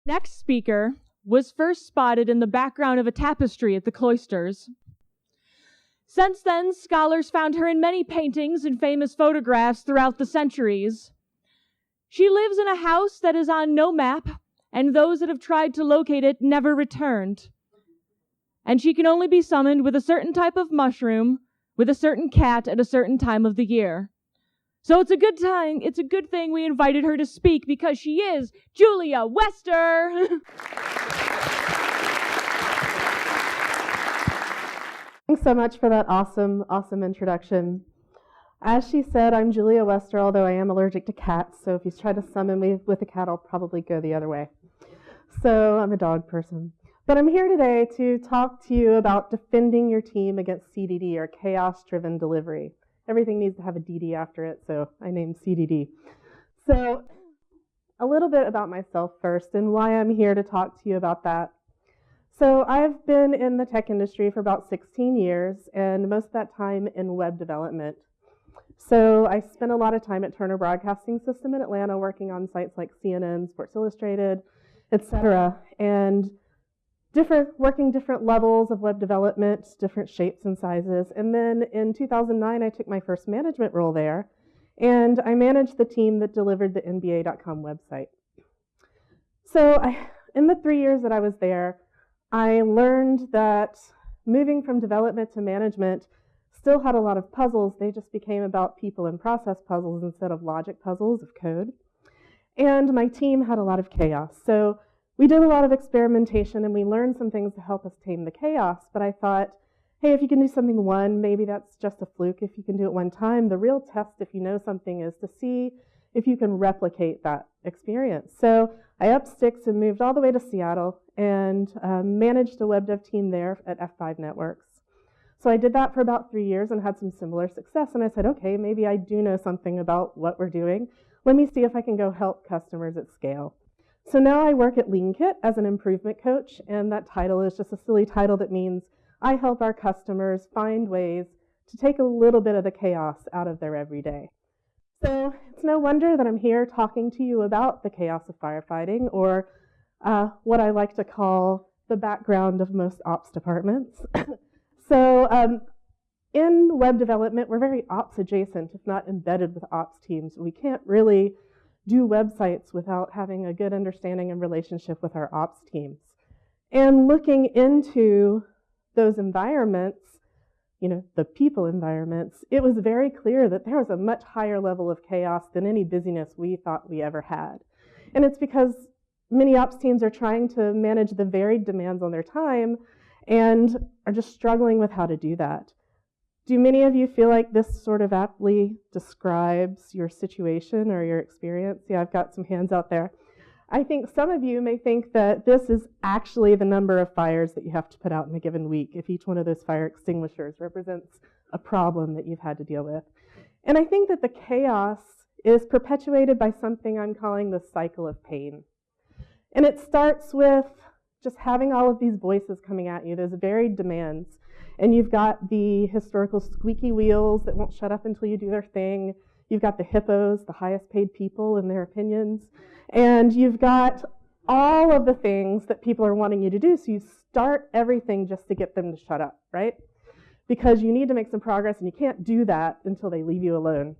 Next speaker was first spotted in the background of a tapestry at the cloisters. Since then, scholars found her in many paintings and famous photographs throughout the centuries. She lives in a house that is on no map, and those that have tried to locate it never returned. And she can only be summoned with a certain type of mushroom, with a certain cat at a certain time of the year. So it's a good thing we invited her to speak, because she is Julia Wester. Thanks so much for that awesome introduction. As she said, I'm Julia Wester, although I am allergic to cats, so if you try to summon me with a cat, I'll probably go the other way. So I'm a dog person. But I'm here today to talk to you about defending your team against CDD, or chaos-driven delivery. Everything needs to have a DD after it, so I named CDD. So a little bit about myself first and why I'm here to talk to you about that. So I've been in the tech industry for about 16 years, and most of that time in web development. So I spent a lot of time at Turner Broadcasting System in Atlanta working on sites like CNN, Sports Illustrated, etc., and working different levels of web development, different shapes and sizes. And then in 2009, I took my first management role there, and I managed the team that delivered the NBA.com website. So in the 3 years that I was there, I learned that moving from development to management still had a lot of puzzles. They just became about people and process puzzles instead of logic puzzles of code. And my team had a lot of chaos. So we did a lot of experimentation, and we learned some things to help us tame the chaos. But I thought, hey, if you can do something one, maybe that's just a fluke. If you can do it one time, the real test, if you know something, is to see if you can replicate that experience. So I upped sticks and moved all the way to Seattle and managed a web dev team there at F5 Networks. So I did that for about 3 years and had some similar success. And I said, okay, maybe I do know something about what we're doing. Let me see if I can go help customers at scale. So now I work at LeanKit as an improvement coach, and that title is just a silly title that means I help our customers find ways to take a little bit of the chaos out of their everyday. So it's no wonder that I'm here talking to you about the chaos of firefighting, or what I like to call the background of most ops departments. So in web development, we're very ops adjacent, if not embedded with ops teams. We can't really do websites without having a good understanding and relationship with our ops teams. And looking into those environments, the people environments, it was very clear that there was a much higher level of chaos than any busyness we thought we ever had. And it's because many ops teams are trying to manage the varied demands on their time and are just struggling with how to do that. Do many of you feel like this sort of aptly describes your situation or your experience? Yeah, I've got some hands out there. I think some of you may think that this is actually the number of fires that you have to put out in a given week, if each one of those fire extinguishers represents a problem that you've had to deal with. And I think that the chaos is perpetuated by something I'm calling the cycle of pain. And it starts with just having all of these voices coming at you, those varied demands. And you've got the historical squeaky wheels that won't shut up until you do their thing. You've got the hippos, the highest paid people and their opinions. And you've got all of the things that people are wanting you to do. So you start everything just to get them to shut up, right? Because you need to make some progress, and you can't do that until they leave you alone.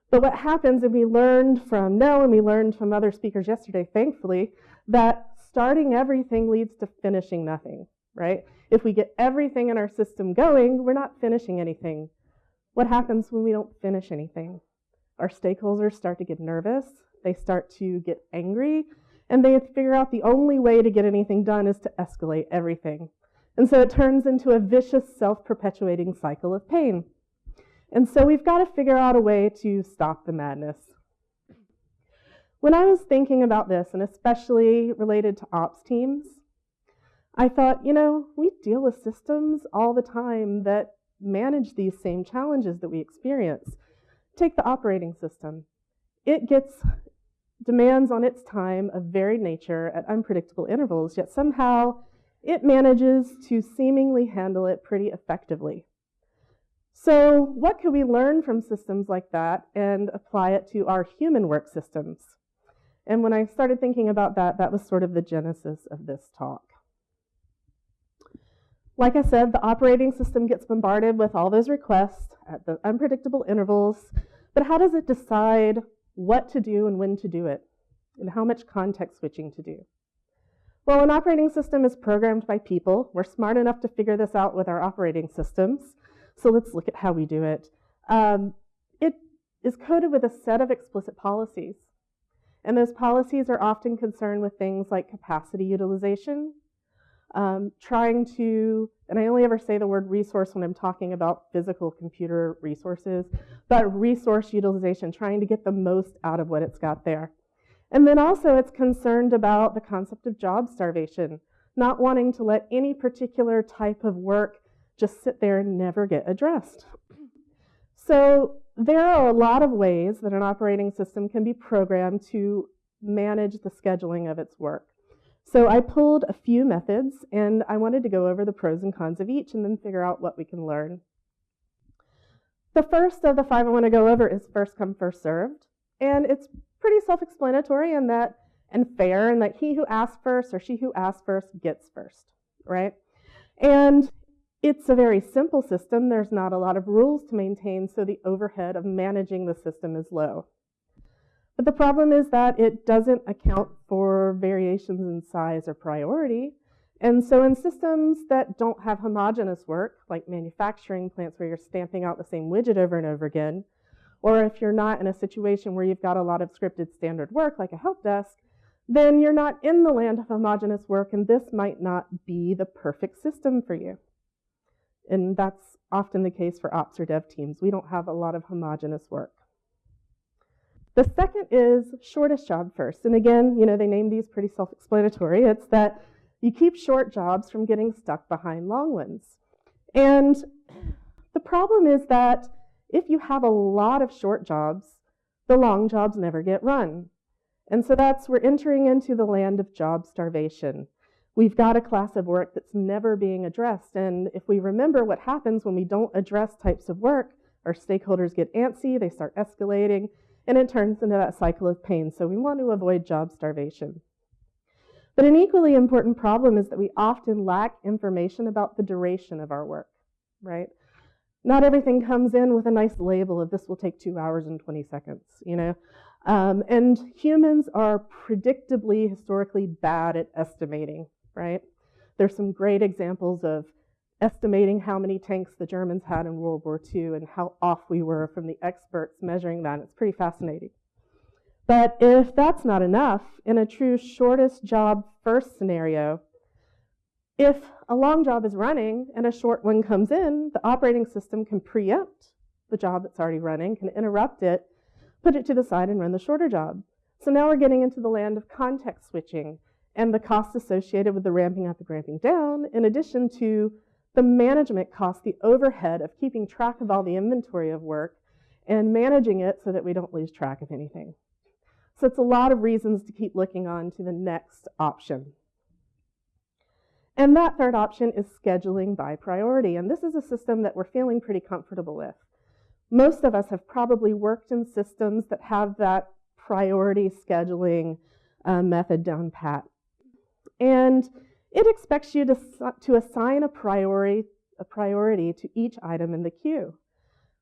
But what happens, and we learned from Nell and we learned from other speakers yesterday, thankfully, that starting everything leads to finishing nothing, right? If we get everything in our system going, we're not finishing anything. What happens when we don't finish anything? Our stakeholders start to get nervous, they start to get angry, and they figure out the only way to get anything done is to escalate everything. And so it turns into a vicious, self-perpetuating cycle of pain. And so we've got to figure out a way to stop the madness. When I was thinking about this, and especially related to ops teams, I thought, we deal with systems all the time that manage these same challenges that we experience. Take the operating system. It gets demands on its time of varied nature at unpredictable intervals, yet somehow it manages to seemingly handle it pretty effectively. So what could we learn from systems like that and apply it to our human work systems? And when I started thinking about that, that was sort of the genesis of this talk. Like I said, the operating system gets bombarded with all those requests at the unpredictable intervals, but how does it decide what to do and when to do it, and how much context switching to do? Well, an operating system is programmed by people. We're smart enough to figure this out with our operating systems, so let's look at how we do it. It is coded with a set of explicit policies, and those policies are often concerned with things like capacity utilization, trying to, and I only ever say the word resource when I'm talking about physical computer resources, but resource utilization, trying to get the most out of what it's got there. And then also it's concerned about the concept of job starvation, not wanting to let any particular type of work just sit there and never get addressed. So there are a lot of ways that an operating system can be programmed to manage the scheduling of its work. So I pulled a few methods, and I wanted to go over the pros and cons of each and then figure out what we can learn. The first of the 5 I want to go over is first come, first served. And it's pretty self-explanatory and fair, and that he who asks first or she who asks first gets first, right? And it's a very simple system. There's not a lot of rules to maintain, so the overhead of managing the system is low. But the problem is that it doesn't account for variations in size or priority. And so in systems that don't have homogeneous work, like manufacturing plants where you're stamping out the same widget over and over again, or if you're not in a situation where you've got a lot of scripted standard work like a help desk, then you're not in the land of homogeneous work, and this might not be the perfect system for you. And that's often the case for ops or dev teams. We don't have a lot of homogeneous work. The second is shortest job first. And again, they name these pretty self-explanatory. It's that you keep short jobs from getting stuck behind long ones. And the problem is that if you have a lot of short jobs, the long jobs never get run. And so we're entering into the land of job starvation. We've got a class of work that's never being addressed. And if we remember what happens when we don't address types of work, our stakeholders get antsy, they start escalating, and it turns into that cycle of pain. So we want to avoid job starvation. But an equally important problem is that we often lack information about the duration of our work, right? Not everything comes in with a nice label of this will take 2 hours and 20 seconds, and humans are predictably, historically bad at estimating, right? There's some great examples of estimating how many tanks the Germans had in World War II and how off we were from the experts measuring that. It's pretty fascinating. But if that's not enough, in a true shortest job first scenario, if a long job is running and a short one comes in, the operating system can preempt the job that's already running, can interrupt it, put it to the side and run the shorter job. So now we're getting into the land of context switching and the costs associated with the ramping up and ramping down, in addition to the management cost, the overhead of keeping track of all the inventory of work and managing it so that we don't lose track of anything. So it's a lot of reasons to keep looking on to the next option. And that third option is scheduling by priority. And this is a system that we're feeling pretty comfortable with. Most of us have probably worked in systems that have that priority scheduling method down pat. And it expects you to assign a priority to each item in the queue.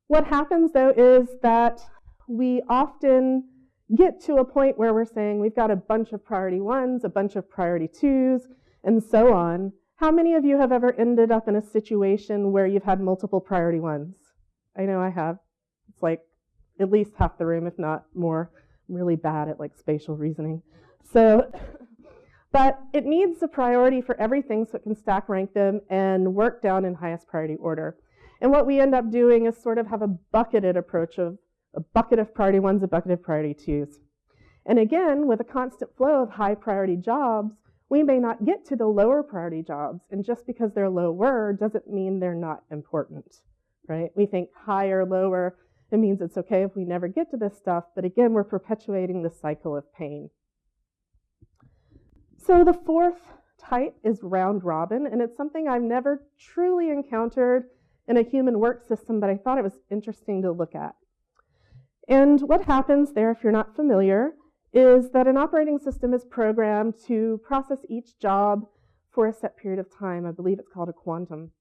What happens, though, is that we often get to a point where we're saying we've got a bunch of priority ones, a bunch of priority twos, and so on. How many of you have ever ended up in a situation where you've had multiple priority ones? I know I have. It's like at least half the room, if not more. I'm really bad at spatial reasoning. But it needs a priority for everything so it can stack rank them and work down in highest priority order. And what we end up doing is sort of have a bucketed approach of a bucket of priority ones, a bucket of priority twos. And again, with a constant flow of high priority jobs, we may not get to the lower priority jobs. And just because they're lower doesn't mean they're not important, right? We think higher, lower, it means it's okay if we never get to this stuff. But again, we're perpetuating the cycle of pain. So the fourth type is Roundrobin, and it's something I've never truly encountered in a human work system, but I thought it was interesting to look at. And what happens there, if you're not familiar, is that an operating system is programmed to process each job for a set period of time. I believe it's called a quantum.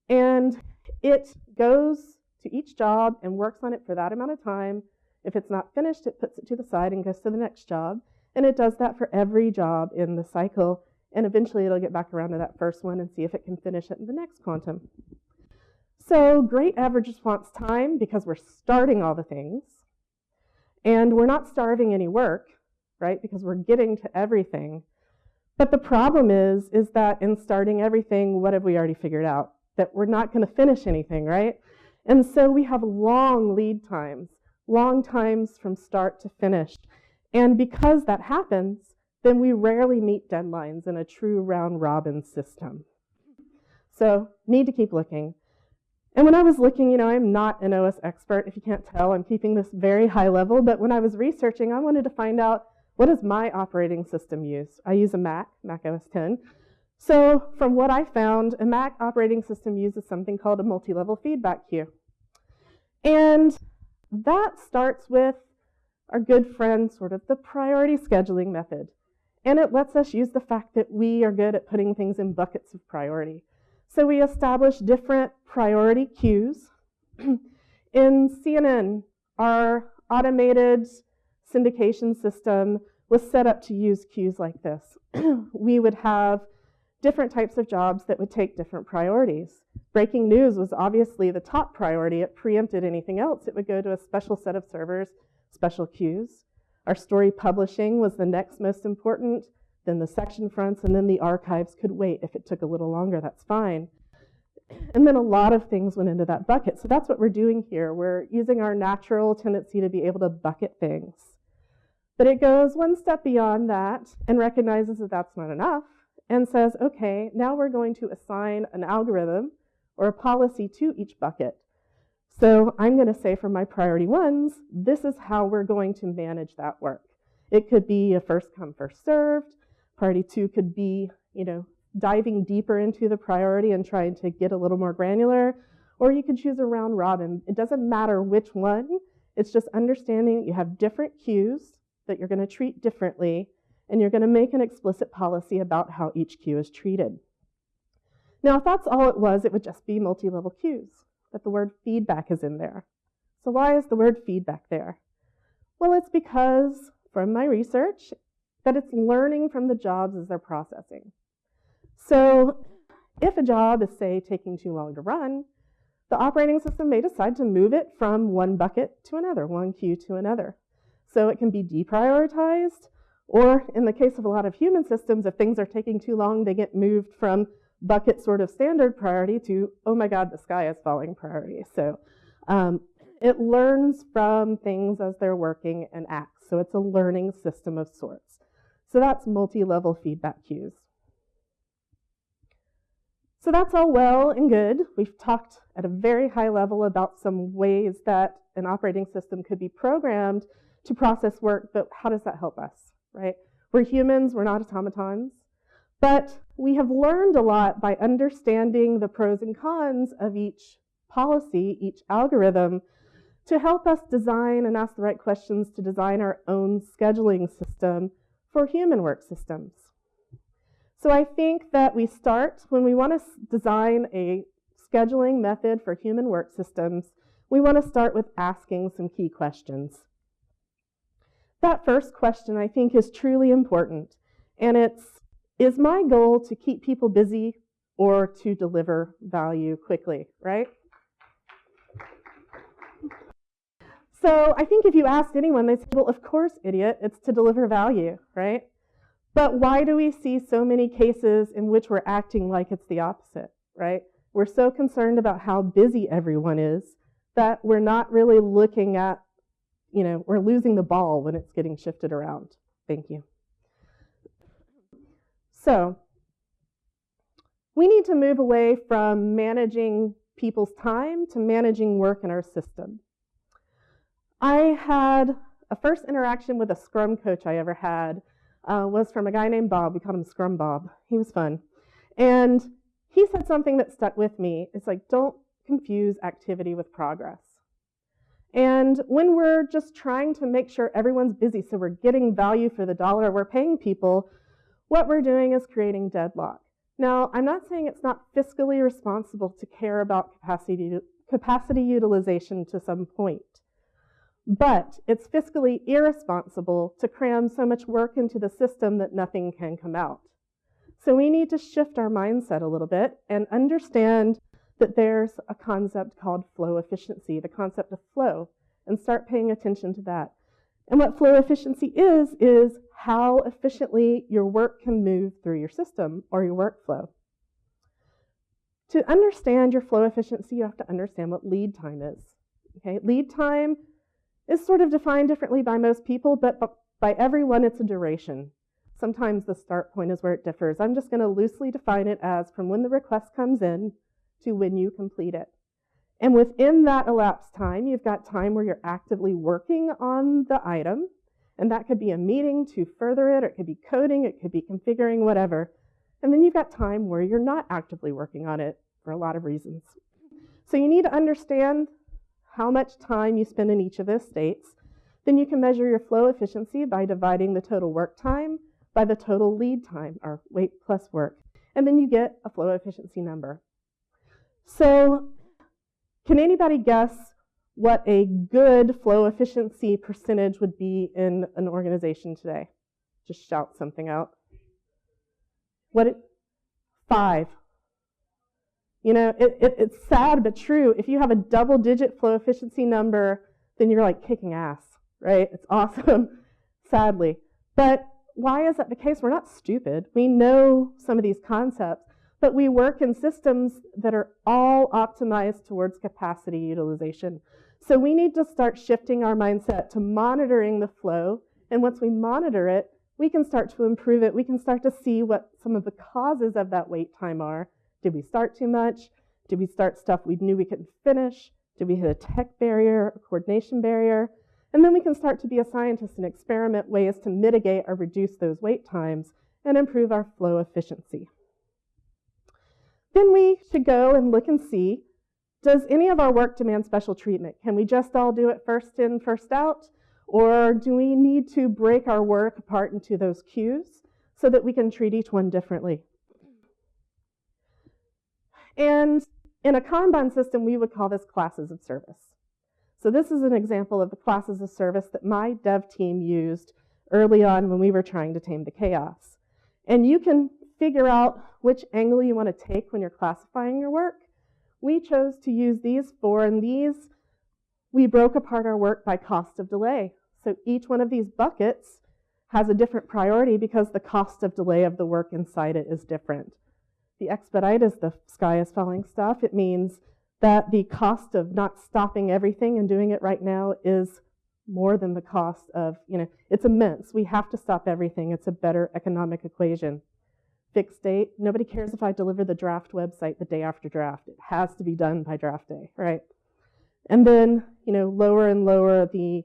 And it goes to each job and works on it for that amount of time. If it's not finished, it puts it to the side and goes to the next job. And it does that for every job in the cycle. And eventually it'll get back around to that first one and see if it can finish it in the next quantum. So great average response time because we're starting all the things. And we're not starving any work, right? Because we're getting to everything. But the problem is that in starting everything, what have we already figured out? That we're not going to finish anything, right? And so we have long lead times, long times from start to finish. And because that happens, then we rarely meet deadlines in a true round-robin system. So need to keep looking. And when I was looking, I'm not an OS expert. If you can't tell, I'm keeping this very high level. But when I was researching, I wanted to find out, what does my operating system use? I use a Mac OS X. So from what I found, a Mac operating system uses something called a multi-level feedback queue. And that starts with our good friend, sort of the priority scheduling method. And it lets us use the fact that we are good at putting things in buckets of priority. So we establish different priority queues. In CNN, our automated syndication system was set up to use queues like this. We would have different types of jobs that would take different priorities. Breaking news was obviously the top priority. It preempted anything else. It would go to a special set of servers, special queues. Our story publishing was the next most important, then the section fronts, and then the archives could wait. If it took a little longer, that's fine. And then a lot of things went into that bucket. So that's what we're doing here. We're using our natural tendency to be able to bucket things. But it goes one step beyond that and recognizes that that's not enough and says, okay, now we're going to assign an algorithm or a policy to each bucket. So I'm going to say for my priority ones, this is how we're going to manage that work. It could be a first come, first served. Priority 2 could be, diving deeper into the priority and trying to get a little more granular. Or you could choose a round robin. It doesn't matter which one. It's just understanding that you have different queues that you're going to treat differently, and you're going to make an explicit policy about how each queue is treated. Now, if that's all it was, it would just be multi-level queues, but the word feedback is in there. So why is the word feedback there? Well, it's because, from my research, that it's learning from the jobs as they're processing. So if a job is, say, taking too long to run, the operating system may decide to move it from one bucket to another, one queue to another. So it can be deprioritized, or in the case of a lot of human systems, if things are taking too long, they get moved from bucket sort of standard priority to, oh my God, the sky is falling priority. So it learns from things as they're working and acts. So it's a learning system of sorts. So that's multi-level feedback queues. So that's all well and good. We've talked at a very high level about some ways that an operating system could be programmed to process work, but how does that help us, right? We're humans, we're not automatons, but we have learned a lot by understanding the pros and cons of each policy, each algorithm, to help us design and ask the right questions to design our own scheduling system for human work systems. So I think that we start, when we want to design a scheduling method for human work systems, we want to start with asking some key questions. That first question, I think, is truly important, and it's, is my goal to keep people busy or to deliver value quickly, right? So I think if you asked anyone, they'd say, well, of course, idiot, it's to deliver value, right? But why do we see so many cases in which we're acting like it's the opposite, right? We're so concerned about how busy everyone is that we're not really looking at, we're losing the ball when it's getting shifted around. Thank you. So we need to move away from managing people's time to managing work in our system. I had a first interaction with a Scrum coach I ever had was from a guy named Bob. We called him Scrum Bob. He was fun. And he said something that stuck with me. It's like, don't confuse activity with progress. And when we're just trying to make sure everyone's busy so we're getting value for the dollar we're paying people, what we're doing is creating deadlock. Now, I'm not saying it's not fiscally responsible to care about capacity utilization to some point, but it's fiscally irresponsible to cram so much work into the system that nothing can come out. So we need to shift our mindset a little bit and understand that there's a concept called flow efficiency, the concept of flow, and start paying attention to that. And what flow efficiency is how efficiently your work can move through your system or your workflow. To understand your flow efficiency, you have to understand what lead time is. Okay? Lead time is sort of defined differently by most people, but by everyone it's a duration. Sometimes the start point is where it differs. I'm just going to loosely define it as from when the request comes in to when you complete it. And within that elapsed time, you've got time where you're actively working on the item, and that could be a meeting to further it, or it could be coding, it could be configuring, whatever. And then you've got time where you're not actively working on it for a lot of reasons. So you need to understand how much time you spend in each of those states. Then you can measure your flow efficiency by dividing the total work time by the total lead time, or wait plus work. And then you get a flow efficiency number. So can anybody guess what a good flow efficiency percentage would be in an organization today? Just shout something out. 5. You know, it's sad but true. If you have a double-digit flow efficiency number, then you're like kicking ass, right? It's awesome, sadly. But why is that the case? We're not stupid. We know some of these concepts, but we work in systems that are all optimized towards capacity utilization. So we need to start shifting our mindset to monitoring the flow, and once we monitor it, we can start to improve it. We can start to see what some of the causes of that wait time are. Did we start too much? Did we start stuff we knew we couldn't finish? Did we hit a tech barrier, a coordination barrier? And then we can start to be a scientist and experiment ways to mitigate or reduce those wait times and improve our flow efficiency. Then we should go and look and see, does any of our work demand special treatment? Can we just all do it first in, first out? Or do we need to break our work apart into those queues so that we can treat each one differently? And in a Kanban system, we would call this classes of service. So this is an example of the classes of service that my dev team used early on when we were trying to tame the chaos. And you can figure out which angle you want to take when you're classifying your work. We chose to use these 4, and these, we broke apart our work by cost of delay. So each one of these buckets has a different priority because the cost of delay of the work inside it is different. The expedite is the sky is falling stuff. It means that the cost of not stopping everything and doing it right now is more than the cost of, it's immense. We have to stop everything. It's a better economic equation. Fixed date, nobody cares if I deliver the draft website the day after draft. It has to be done by draft day, right? And then, lower and lower the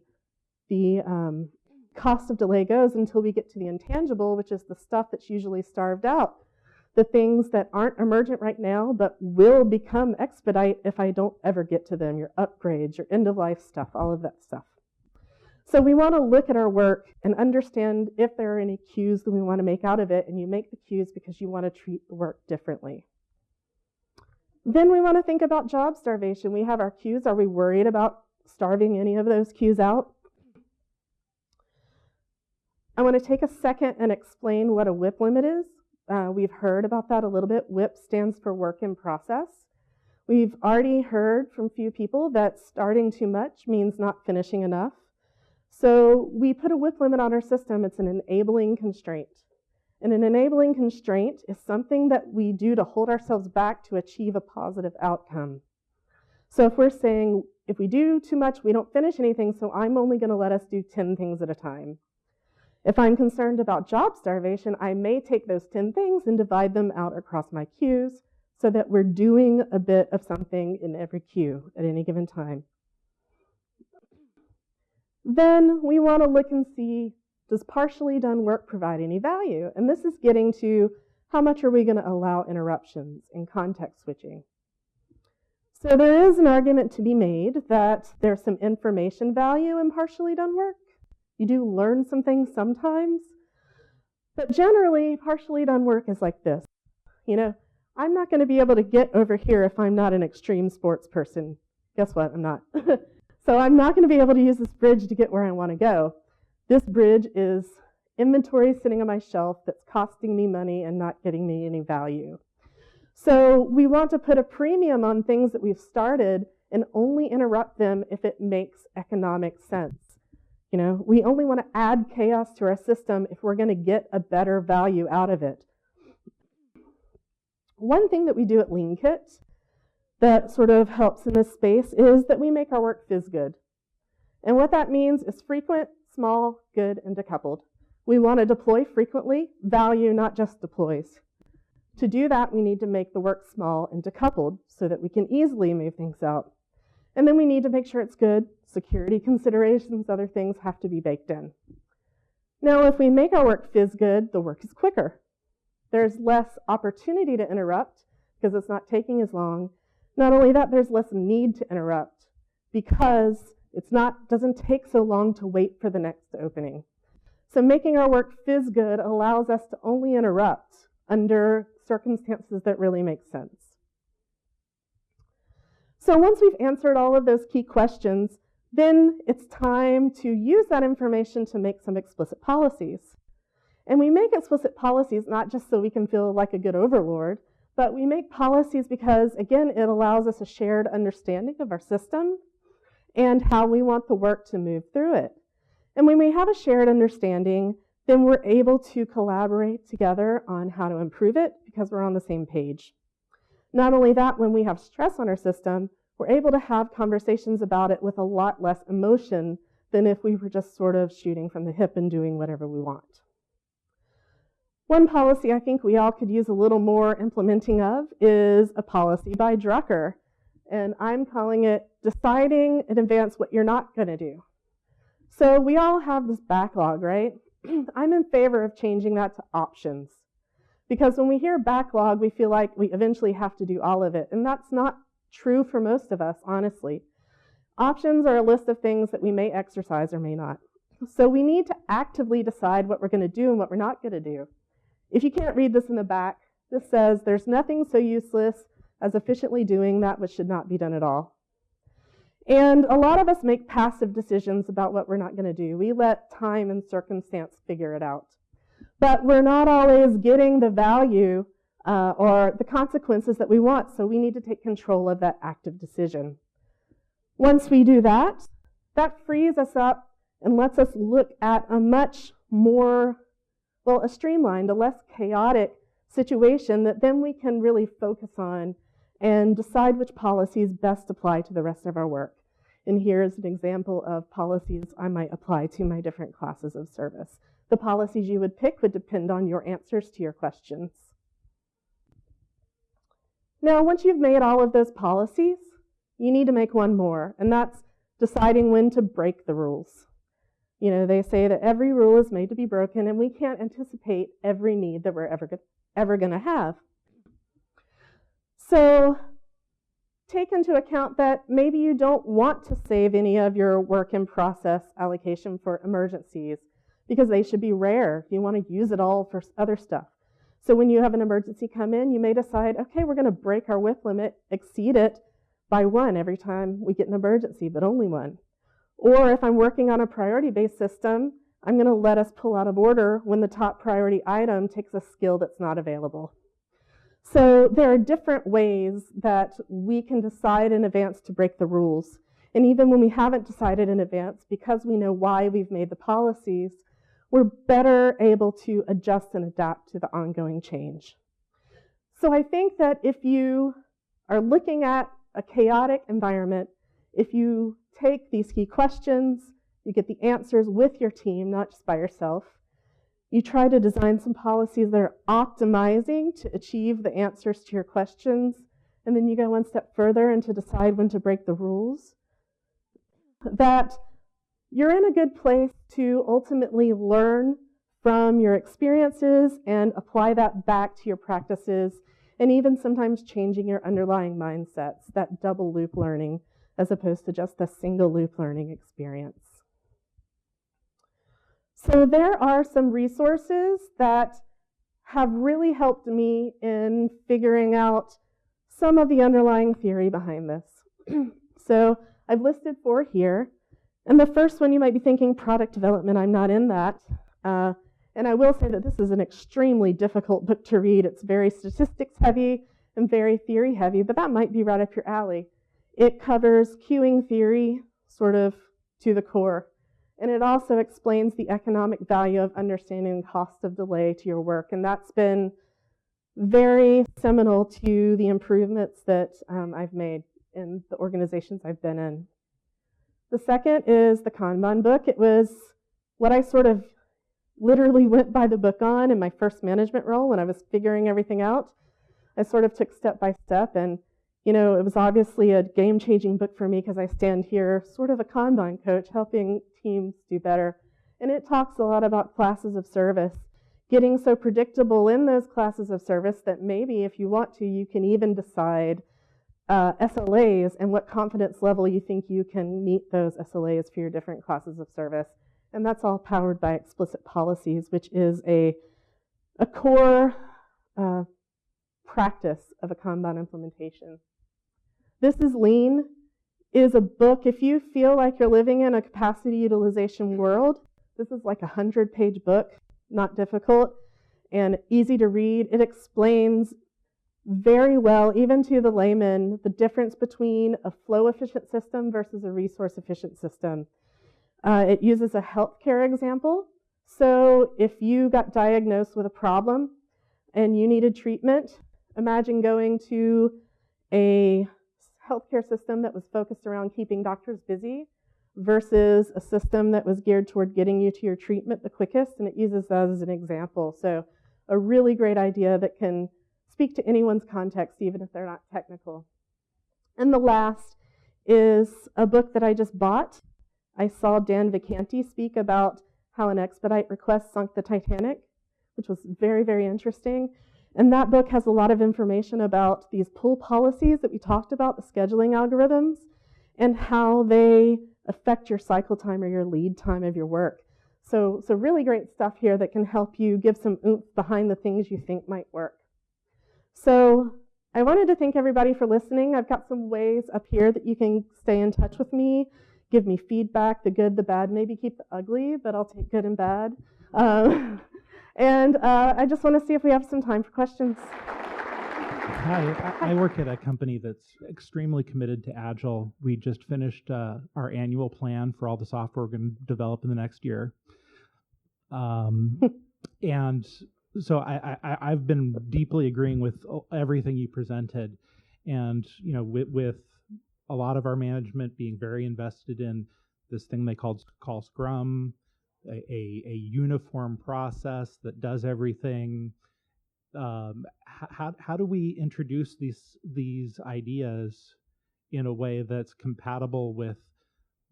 cost of delay goes until we get to the intangible, which is the stuff that's usually starved out. The things that aren't emergent right now, but will become expedite if I don't ever get to them, your upgrades, your end-of-life stuff, all of that stuff. So we want to look at our work and understand if there are any cues that we want to make out of it, and you make the cues because you want to treat the work differently. Then we want to think about job starvation. We have our cues. Are we worried about starving any of those cues out? I want to take a second and explain what a WIP limit is. We've heard about that a little bit. WIP stands for work in process. We've already heard from a few people that starting too much means not finishing enough. So we put a WIP limit on our system. It's an enabling constraint. And an enabling constraint is something that we do to hold ourselves back to achieve a positive outcome. So if we're saying, if we do too much, we don't finish anything, so I'm only going to let us do 10 things at a time. If I'm concerned about job starvation, I may take those 10 things and divide them out across my queues so that we're doing a bit of something in every queue at any given time. Then we want to look and see, does partially done work provide any value? And this is getting to how much are we going to allow interruptions and context switching. So there is an argument to be made that there's some information value in partially done work. You do learn some things sometimes, but generally partially done work is like this. I'm not going to be able to get over here if I'm not an extreme sports person. Guess what? I'm not. So I'm not going to be able to use this bridge to get where I want to go. This bridge is inventory sitting on my shelf that's costing me money and not getting me any value. So we want to put a premium on things that we've started and only interrupt them if it makes economic sense. We only want to add chaos to our system if we're going to get a better value out of it. One thing that we do at LeanKit that sort of helps in this space is that we make our work phys good. And what that means is frequent, small, good, and decoupled. We want to deploy frequently, value, not just deploys. To do that, we need to make the work small and decoupled so that we can easily move things out. And then we need to make sure it's good. Security considerations, other things have to be baked in. Now, if we make our work phys good, the work is quicker. There's less opportunity to interrupt because it's not taking as long. Not only that, there's less need to interrupt because doesn't take so long to wait for the next opening. So making our work phys good allows us to only interrupt under circumstances that really make sense. So once we've answered all of those key questions, then it's time to use that information to make some explicit policies. And we make explicit policies not just so we can feel like a good overlord, but we make policies because, again, it allows us a shared understanding of our system and how we want the work to move through it. And when we have a shared understanding, then we're able to collaborate together on how to improve it because we're on the same page. Not only that, when we have stress on our system, we're able to have conversations about it with a lot less emotion than if we were just sort of shooting from the hip and doing whatever we want. One policy I think we all could use a little more implementing of is a policy by Drucker. And I'm calling it deciding in advance what you're not going to do. So we all have this backlog, right? I'm in favor of changing that to options. Because when we hear backlog, we feel like we eventually have to do all of it. And that's not true for most of us, honestly. Options are a list of things that we may exercise or may not. So we need to actively decide what we're going to do and what we're not going to do. If you can't read this in the back, this says there's nothing so useless as efficiently doing that which should not be done at all. And a lot of us make passive decisions about what we're not going to do. We let time and circumstance figure it out. But we're not always getting the value or the consequences that we want, so we need to take control of that active decision. Once we do that, that frees us up and lets us look at a much more, a streamlined, a less chaotic situation that then we can really focus on and decide which policies best apply to the rest of our work. And here's an example of policies I might apply to my different classes of service. The policies you would pick would depend on your answers to your questions. Now, once you've made all of those policies, you need to make one more, and that's deciding when to break the rules. They say that every rule is made to be broken, and we can't anticipate every need that we're ever going to have. So take into account that maybe you don't want to save any of your work in process allocation for emergencies because they should be rare. You want to use it all for other stuff. So when you have an emergency come in, you may decide, okay, we're going to break our WIP limit, exceed it by 1 every time we get an emergency, but only 1. Or if I'm working on a priority-based system, I'm going to let us pull out of order when the top priority item takes a skill that's not available. So there are different ways that we can decide in advance to break the rules. And even when we haven't decided in advance, because we know why we've made the policies, we're better able to adjust and adapt to the ongoing change. So I think that if you are looking at a chaotic environment, if you take these key questions, you get the answers with your team, not just by yourself, you try to design some policies that are optimizing to achieve the answers to your questions, and then you go one step further and to decide when to break the rules, that you're in a good place to ultimately learn from your experiences and apply that back to your practices and even sometimes changing your underlying mindsets, that double loop learning, as opposed to just the single loop learning experience. So there are some resources that have really helped me in figuring out some of the underlying theory behind this. So I've listed 4 here. And the first one, you might be thinking, product development. I'm not in that. And I will say that this is an extremely difficult book to read. It's very statistics heavy and very theory heavy, but that might be right up your alley. It covers queuing theory sort of to the core. And it also explains the economic value of understanding the cost of delay to your work. And that's been very seminal to the improvements that I've made in the organizations I've been in. The second is the Kanban book. It was what I sort of literally went by the book on in my first management role when I was figuring everything out. I sort of took step by step, and it was obviously a game-changing book for me because I stand here sort of a Kanban coach helping teams do better. And it talks a lot about classes of service, getting so predictable in those classes of service that maybe if you want to, you can even decide SLAs and what confidence level you think you can meet those SLAs for your different classes of service. And that's all powered by Explicit policies, which is a core practice of a Kanban implementation. This is Lean is a book. If you feel like you're living in a capacity utilization world, this is like a 100-page book, not difficult and easy to read. It explains very well, even to the layman, the difference between a flow-efficient system versus a resource-efficient system. It uses a healthcare example. So if you got diagnosed with a problem and you needed treatment, imagine going to a healthcare system that was focused around keeping doctors busy versus a system that was geared toward getting you to your treatment the quickest, and it uses that as an example. So a really great idea that can speak to anyone's context, even if they're not technical. And the last is a book that I just bought. I saw Dan Vicanti speak about how an expedite request sunk the Titanic, which was very, very interesting. And that book has a lot of information about these pull policies that we talked about, the scheduling algorithms, and how they affect your cycle time or your lead time of your work. So really great stuff here that can help you give some oomph behind the things you think might work. So I wanted to thank everybody for listening. I've got some ways up here that you can stay in touch with me, give me feedback, the good, the bad, maybe keep the ugly, but I'll take good and bad. And I just want to see if we have some time for questions. Hi, I work at a company that's extremely committed to Agile. We just finished our annual plan for all the software we're going to develop in the next year. And so I've been deeply agreeing with everything you presented. And, with a lot of our management being very invested in this thing they call Scrum, a uniform process that does everything. How do we introduce these ideas in a way that's compatible with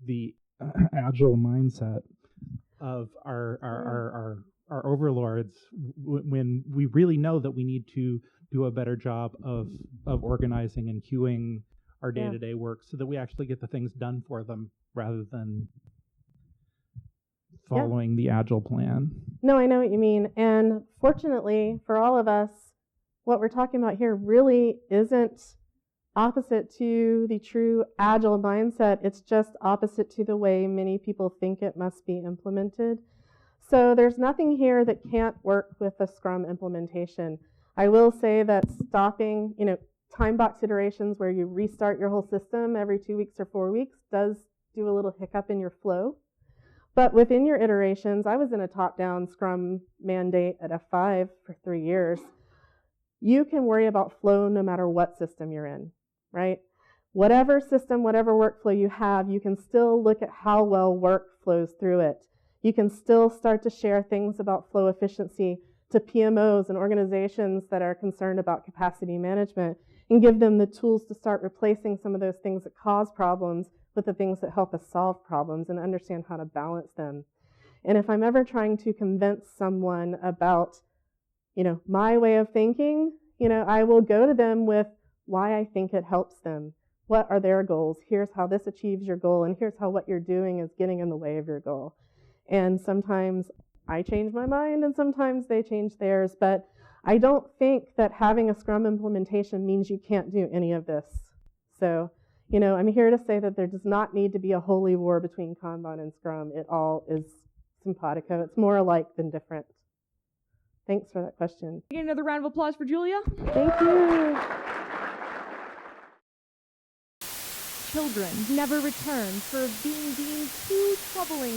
the agile mindset of our overlords when we really know that we need to do a better job of organizing and queuing our day-to-day work so that we actually get the things done for them rather than following the agile plan? No, I know what you mean. And fortunately for all of us, what we're talking about here really isn't opposite to the true agile mindset. It's just opposite to the way many people think it must be implemented. So there's nothing here that can't work with a Scrum implementation. I will say that stopping, time box iterations where you restart your whole system every 2 weeks or 4 weeks does do a little hiccup in your flow. But within your iterations, I was in a top-down Scrum mandate at F5 for 3 years. You can worry about flow no matter what system you're in, right? Whatever system, whatever workflow you have, you can still look at how well work flows through it. You can still start to share things about flow efficiency to PMOs and organizations that are concerned about capacity management and give them the tools to start replacing some of those things that cause problems with the things that help us solve problems and understand how to balance them. And if I'm ever trying to convince someone about, my way of thinking, I will go to them with why I think it helps them. What are their goals? Here's how this achieves your goal, and here's how what you're doing is getting in the way of your goal. And sometimes I change my mind, and sometimes they change theirs, but I don't think that having a Scrum implementation means you can't do any of this. So, I'm here to say that there does not need to be a holy war between Kanban and Scrum. It all is simpatico. It's more alike than different. Thanks for that question. Get another round of applause for Julia. Thank you. Children never return for being deemed too troubling